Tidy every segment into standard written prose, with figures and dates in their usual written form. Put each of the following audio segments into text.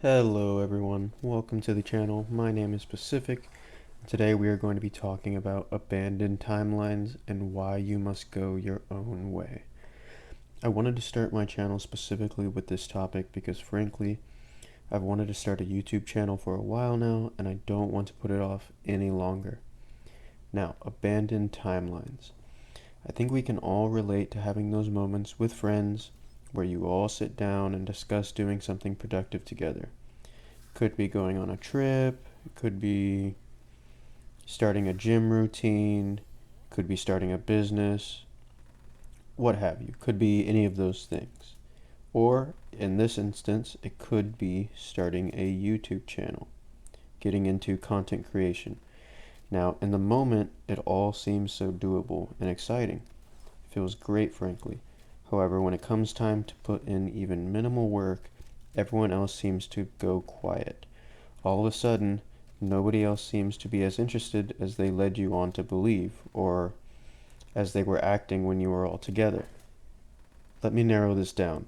Hello everyone, welcome to the channel. My name is Pacific. Today we are going to be talking about abandoned timelines and why you must go your own way. I wanted to start my channel specifically with this topic because frankly, I've wanted to start a YouTube channel for a while now and I don't want to put it off any longer. Now, abandoned timelines. I think we can all relate to having those moments with friends where you all sit down and discuss doing something productive together. Could be going on a trip, it could be starting a gym routine, could be starting a business, what have you. Could be any of those things. Or, in this instance, it could be starting a YouTube channel, getting into content creation. Now, in the moment, it all seems so doable and exciting. It feels great, frankly. However, when it comes time to put in even minimal work, everyone else seems to go quiet. All of a sudden, nobody else seems to be as interested as they led you on to believe, or as they were acting when you were all together. Let me narrow this down.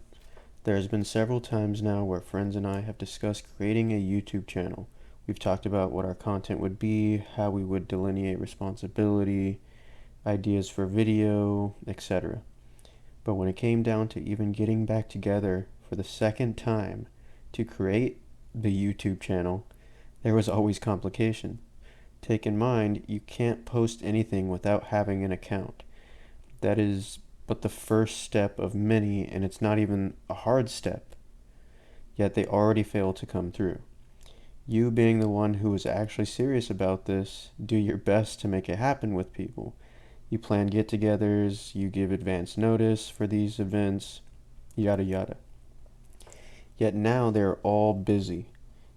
There has been several times now where friends and I have discussed creating a YouTube channel. We've talked about what our content would be, how we would delineate responsibility, ideas for video, etc. But when it came down to even getting back together for the second time to create the YouTube channel, there was always complication. Take in mind, you can't post anything without having an account. That is but the first step of many, and it's not even a hard step. Yet they already fail to come through. You being the one who is actually serious about this, do your best to make it happen with people. You plan get-togethers, you give advance notice for these events, yada yada. Yet now they're all busy.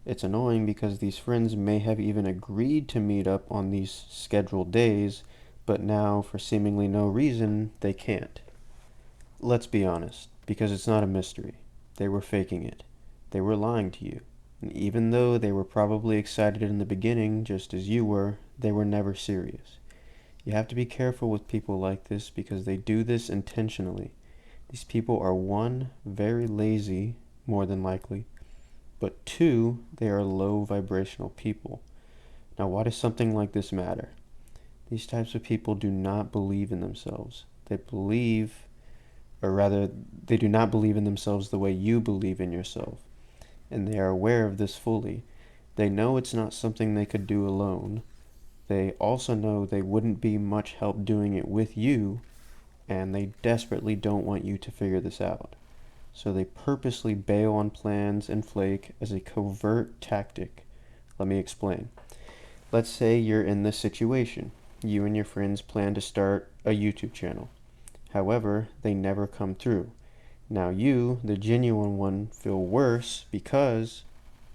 It's annoying because these friends may have even agreed to meet up on these scheduled days, but now, for seemingly no reason, they can't. Let's be honest, because it's not a mystery. They were faking it. They were lying to you. And even though they were probably excited in the beginning, just as you were, they were never serious. You have to be careful with people like this because they do this intentionally. These people are, one, very lazy, more than likely, but two, they are low vibrational people. Now, why does something like this matter? These types of people do not believe in themselves. They believe, or rather, they do not believe in themselves the way you believe in yourself. And they are aware of this fully. They know it's not something they could do alone. They also know they wouldn't be much help doing it with you, and they desperately don't want you to figure this out. So they purposely bail on plans and flake as a covert tactic. Let me explain. Let's say you're in this situation. You and your friends plan to start a YouTube channel. However, they never come through. Now you, the genuine one, feel worse because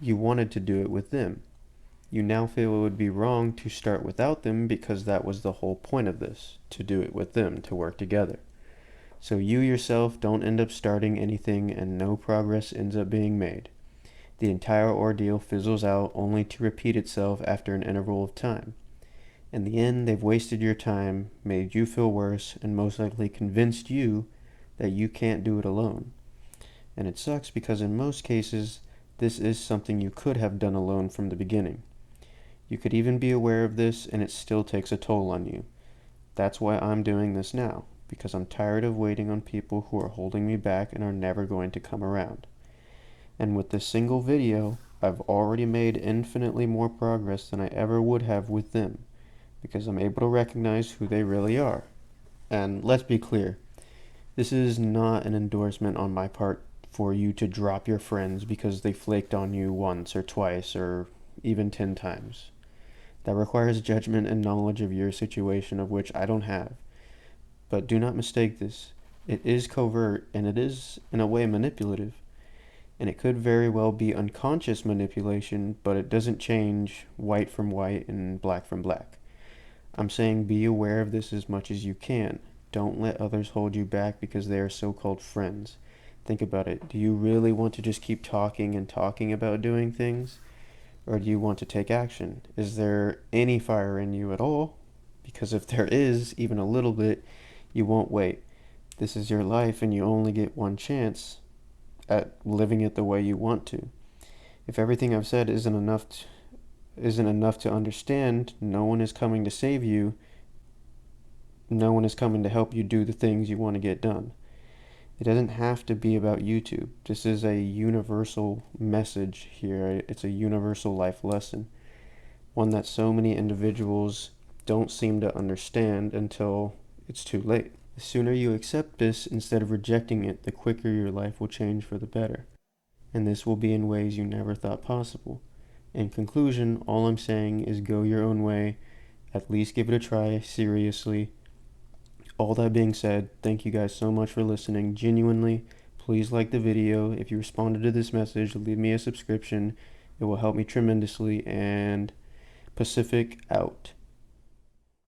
you wanted to do it with them. You now feel it would be wrong to start without them because that was the whole point of this, to do it with them, to work together. So you yourself don't end up starting anything and no progress ends up being made. The entire ordeal fizzles out only to repeat itself after an interval of time. In the end, they've wasted your time, made you feel worse, and most likely convinced you that you can't do it alone. And it sucks because in most cases, this is something you could have done alone from the beginning. You could even be aware of this and it still takes a toll on you. That's why I'm doing this now, because I'm tired of waiting on people who are holding me back and are never going to come around. And with this single video, I've already made infinitely more progress than I ever would have with them, because I'm able to recognize who they really are. And let's be clear, this is not an endorsement on my part for you to drop your friends because they flaked on you once or twice or even 10 times. That requires judgment and knowledge of your situation of which I don't have. But do not mistake this. It is covert and it is, in a way, manipulative. And it could very well be unconscious manipulation, but it doesn't change white from white and black from black. I'm saying be aware of this as much as you can. Don't let others hold you back because they are so-called friends. Think about it. Do you really want to just keep talking and talking about doing things? Or do you want to take action? Is there any fire in you at all? Because if there is, even a little bit, you won't wait. This is your life and you only get one chance at living it the way you want to. If everything I've said isn't enough to understand, no one is coming to save you. No one is coming to help you do the things you want to get done. It doesn't have to be about YouTube. This is a universal message here. It's a universal life lesson, one that so many individuals don't seem to understand until it's too late. The sooner you accept this instead of rejecting it, the quicker your life will change for the better. And this will be in ways you never thought possible. In conclusion, all I'm saying is go your own way. At least give it a try, seriously. All that being said, thank you guys so much for listening. Genuinely, please like the video. If you responded to this message, leave me a subscription. It will help me tremendously. And Pacific out.